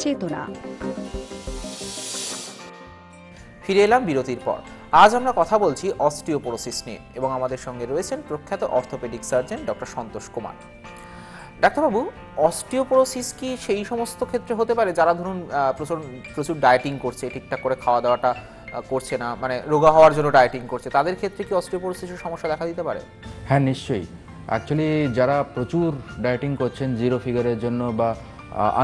চেতনা। ফিরে এলাম বিরতির পর। আজ আমরা কথা বলছি অস্টিওপোরোসিস নিয়ে এবং আমাদের সঙ্গে রয়েছেন প্রখ্যাত orthopaedic surgeon doctor Santosh Kumar. ডাক্তারবাবু, অস্টিওপোরোসিস কি সেই সমস্ত ক্ষেত্রে হতে পারে যারা ধরুন প্রচুর প্রচুর ডায়েটিং করছে, ঠিকঠাক করে খাওয়া দাওয়াটা করছে না, মানে রোগা হওয়ার জন্য ডায়েটিং করছে, তাদের ক্ষেত্রে কি অস্টিওপোরোসিসের সমস্যা দেখা দিতে পারে? হ্যাঁ, নিশ্চয়ই। অ্যাকচুয়ালি যারা প্রচুর ডায়েটিং করছেন জিরো ফিগারের জন্য বা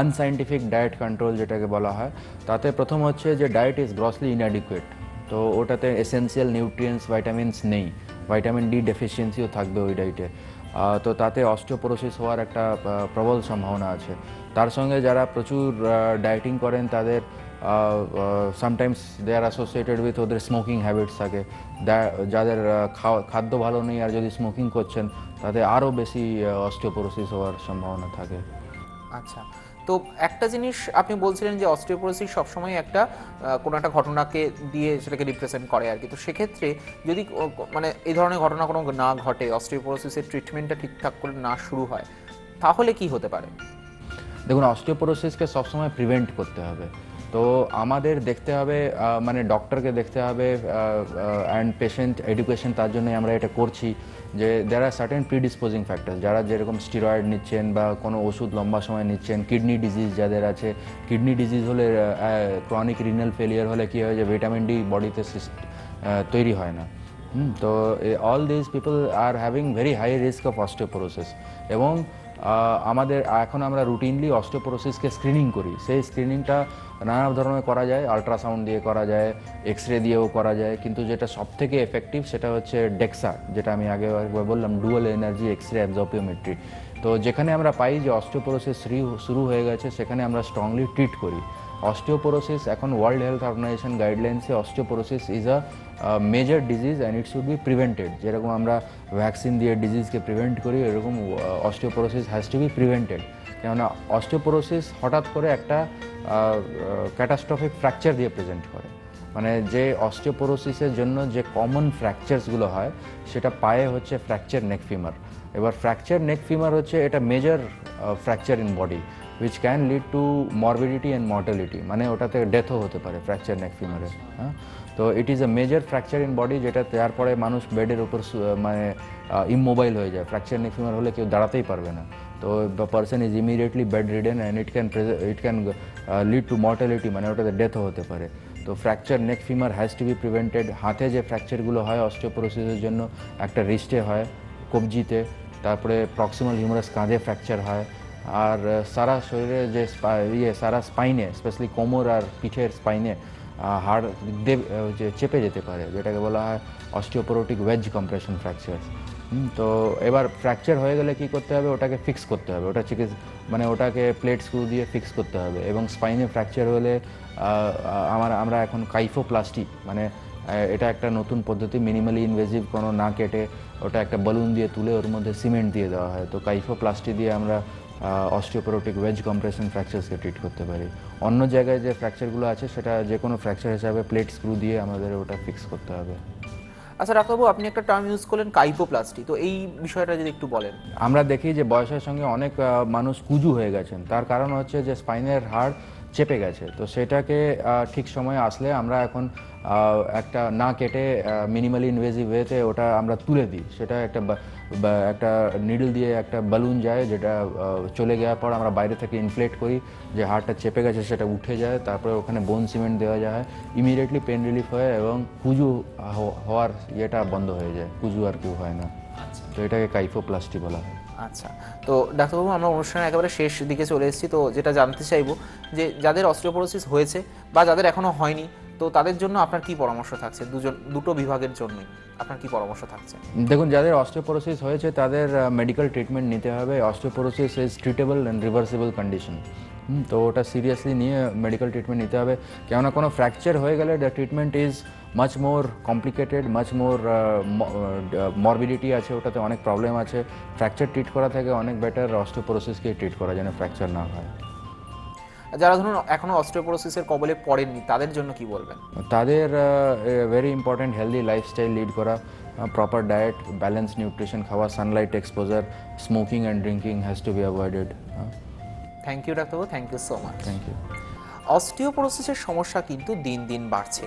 আনসাইন্টিফিক ডায়েট কন্ট্রোল যেটাকে বলা হয়, তাতে প্রথম হচ্ছে যে ডায়েট ইজ গ্রসলি ইনঅ্যাডিকুয়েট। তো ওটাতে এসেনশিয়াল নিউট্রিয়েন্টস ভাইটামিনস নেই, ভাইটামিন ডি ডেফিসিয়েন্সিও থাকবে ওই ডায়েটে। তো তাতে অস্টিওপোরোসিস হওয়ার একটা প্রবল সম্ভাবনা আছে। তার সঙ্গে যারা প্রচুর ডায়েটিং করেন তাদের sometimes they are associated with ওদের স্মোকিং হ্যাবিটস থাকে, যাদের খাদ্য ভালো নেই আর যদি স্মোকিং করছেন তাতে আরও বেশি অস্টিওপোরোসিস হওয়ার সম্ভাবনা থাকে। আচ্ছা, তো একটা জিনিস আপনি বলছিলেন যে অস্টিওপোরোসিস সবসময় একটা কোনো একটা ঘটনাকে দিয়ে সেটাকে রিপ্রেজেন্ট করে আর কি। তো সেক্ষেত্রে যদি মানে এই ধরনের ঘটনা কোনো না ঘটে, অস্টিওপোরোসিসের ট্রিটমেন্টটা ঠিকঠাক করে না শুরু হয়, তাহলে কি হতে পারে? দেখুন, অস্টিওপোরোসিসকে সবসময় প্রিভেন্ট করতে হবে। তো আমাদের দেখতে হবে, মানে ডক্টরকে দেখতে হবে অ্যান্ড পেশেন্ট এডুকেশন, তার জন্যই আমরা এটা করছি যে দেয়ার আর সার্টেন প্রিডিসপোজিং ফ্যাক্টরস। যারা যেরকম স্টিরয়েড নিচ্ছেন বা কোনো ওষুধ লম্বা সময় নিচ্ছেন, কিডনি ডিজিজ যাদের আছে, কিডনি ডিজিজ হলে ক্রনিক রিনাল ফেলিয়ার হলে কী হয় যে ভিটামিন ডি বডিতে তৈরি হয় না। তো all this people are having very high risk of osteoporosis. এবং আমাদের এখন আমরা রুটিনলি অস্টিওপোরোসিসকে স্ক্রিনিং করি। সেই স্ক্রিনিংটা নানা ধরনের করা যায়, আলট্রাসাউন্ড দিয়ে করা যায়, এক্স রে দিয়েও করা যায়, কিন্তু যেটা সবথেকে এফেক্টিভ সেটা হচ্ছে ডেক্সা, যেটা আমি আগে বললাম, ডুয়াল এনার্জি এক্স রে অ্যাবজর্পিওমেট্রি। তো যেখানে আমরা পাই যে অস্টিওপোরোসিস শুরু হয়ে গেছে সেখানে আমরা স্ট্রংলি ট্রিট করি। অস্টিওপোরোসিস এখন ওয়ার্ল্ড হেলথ অর্গানাইজেশন গাইডলাইন্সে osteoporosis is a major disease and it should be prevented. যেরকম আমরা ভ্যাকসিন দিয়ে ডিজিজকে প্রিভেন্ট করি, এরকম osteoporosis has to be prevented. কেননা অস্টিওপোরোসিস হঠাৎ করে একটা ক্যাটাস্ট্রফিক ফ্র্যাকচার দিয়ে প্রেজেন্ট করে। মানে যে অস্টিওপোরোসিসের জন্য যে কমন ফ্র্যাকচারসগুলো হয় সেটা পায়ে হচ্ছে ফ্র্যাকচার নেক ফিমার। এবার ফ্র্যাকচার নেক ফিমার হচ্ছে এটা major fracture in body which can lead to morbidity and mortality, মানে ওটাতে ডেথও হতে পারে ফ্র্যাকচার নেক ফিমারে। হ্যাঁ, তো it is a major fracture in body, যেটা তারপরে মানুষ বেডের উপর মানে ইমোবাইল হয়ে যায়। ফ্র্যাকচার নেক ফিমার হলে কেউ দাঁড়াতেই পারবে না। তো the person is immediately bed ridden and it can lead to mortality, মানে ওটাতে ডেথও হতে পারে। তো fracture neck femur has to be prevented. হাতে যে ফ্র্যাকচারগুলো হয় অস্টিওপোরোসিসের জন্য, একটা রিস্টে হয়, কবজিতে, তারপরে প্রক্সিমাল হিউমারাস কাঁধে ফ্র্যাকচার হয়, আর সারা শরীরে যে সারা স্পাইনে, স্পেশালি কোমর আর পিঠের স্পাইনে হাড় যে চেপে যেতে পারে, যেটাকে বলা হয় অস্টিওপোরোটিক ওয়েজ কম্প্রেশন ফ্র্যাকচার। তো এবার ফ্র্যাকচার হয়ে গেলে কী করতে হবে, ওটাকে ফিক্স করতে হবে। ওটা মানে ওটাকে প্লেট স্ক্রু দিয়ে ফিক্স করতে হবে। এবং স্পাইনে ফ্র্যাকচার হলে আমরা এখন কাইফোপ্লাস্টি, মানে এটা একটা নতুন পদ্ধতি, মিনিমালি ইনভেসিভ, কোনো না কেটে ওটা একটা বালুন দিয়ে তুলে ওর মধ্যে সিমেন্ট দিয়ে দেওয়া হয়। তো কাইফোপ্লাস্টি দিয়ে আমরা অস্টিওপোরোটিক ওয়েজ কম্প্রেশন ফ্র্যাকচারসকে ট্রিট করতে পারি। অন্য জায়গায় যে ফ্র্যাকচারগুলো আছে সেটা যে কোনো ফ্র্যাকচার হিসাবে প্লেট স্ক্রু দিয়ে আমাদের ওটা ফিক্স করতে হবে। আচ্ছা ডাক্তারবাবু, আপনি একটা টার্ম ইউজ করলেন কাইপোপ্লাস্টি, তো এই বিষয়টা যদি একটু বলেন। আমরা দেখি যে বয়সের সঙ্গে অনেক মানুষ কুজু হয়ে গেছেন, তার কারণ হচ্ছে যে স্পাইনের হাড় চেপে গেছে। তো সেটাকে ঠিক সময়ে আসলে আমরা এখন একটা না কেটে মিনিমালি ইনভেসিভ ওয়েতে ওটা আমরা তুলে দিই। সেটা একটা নিডল দিয়ে একটা বালুন যায়, যেটা চলে যাওয়ার পর আমরা বাইরে থেকে ইনফ্লেট করি, যে হাড়টা চেপে গেছে সেটা উঠে যায়, তারপরে ওখানে বোন সিমেন্ট দেওয়া যায়, ইমিডিয়েটলি পেন রিলিফ হয় এবং কুজু হওয়ার ইয়েটা বন্ধ হয়ে যায়, কুজু আর কেউ হয় না। তো এটাকে কাইফোপ্লাস্টি বলা হয়। আচ্ছা, তো ডাক্তারবাবু আমরা অনুষ্ঠানের একেবারে শেষ দিকে চলে এসেছি। তো যেটা জানতে চাইবো যে যাদের অস্টিওপোরোসিস হয়েছে বা যাদের এখনো হয়নি, তো তাদের জন্য আপনার কি পরামর্শ থাকছে? দুটো বিভাগের জন্যই আপনার কি পরামর্শ থাকছে? দেখুন, যাদের অস্টিওপোরোসিস হয়েছে তাদের মেডিকেল ট্রিটমেন্ট নিতে হবে। Osteoporosis is treatable and reversible condition. তো ওটা সিরিয়াসলি নিয়ে মেডিকেল ট্রিটমেন্ট নিতে হবে। কেননা কোনো ফ্র্যাকচার হয়ে গেলে the treatment is much more complicated, much more morbidity আছে, ওটাতে অনেক প্রবলেম আছে। ফ্র্যাকচার ট্রিট করা থেকে অনেক বেটার অস্টিওপোরোসিসকে ট্রিট করা, যেন ফ্র্যাকচার না হয়। যারা ধরুন এখনো অস্টিওপোরোসিসের কবলে পড়েননি, তাদের জন্য কি বলবেন? তাদের very important healthy lifestyle lead করা, প্রপার ডায়েট, ব্যালেন্স নিউট্রিশন খাওয়া, sunlight exposure, smoking and drinking has to be avoided. Thank you ডাক্তারবাবু, thank you so much. Thank you. অস্টিওপোরোসিসের সমস্যা কিন্তু দিন দিন বাড়ছে,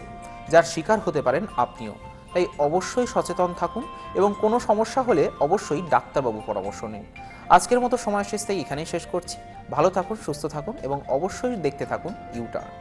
যার শিকার হতে পারেন আপনিও। তাই অবশ্যই সচেতন থাকুন এবং কোনো সমস্যা হলে অবশ্যই ডাক্তারবাবু পরামর্শ নিন। আজকের মতো সময় শেষ, তাই এখানেই শেষ করছি। ভালো থাকুন, সুস্থ থাকুন এবং অবশ্যই দেখতে থাকুন ইউটার্ন।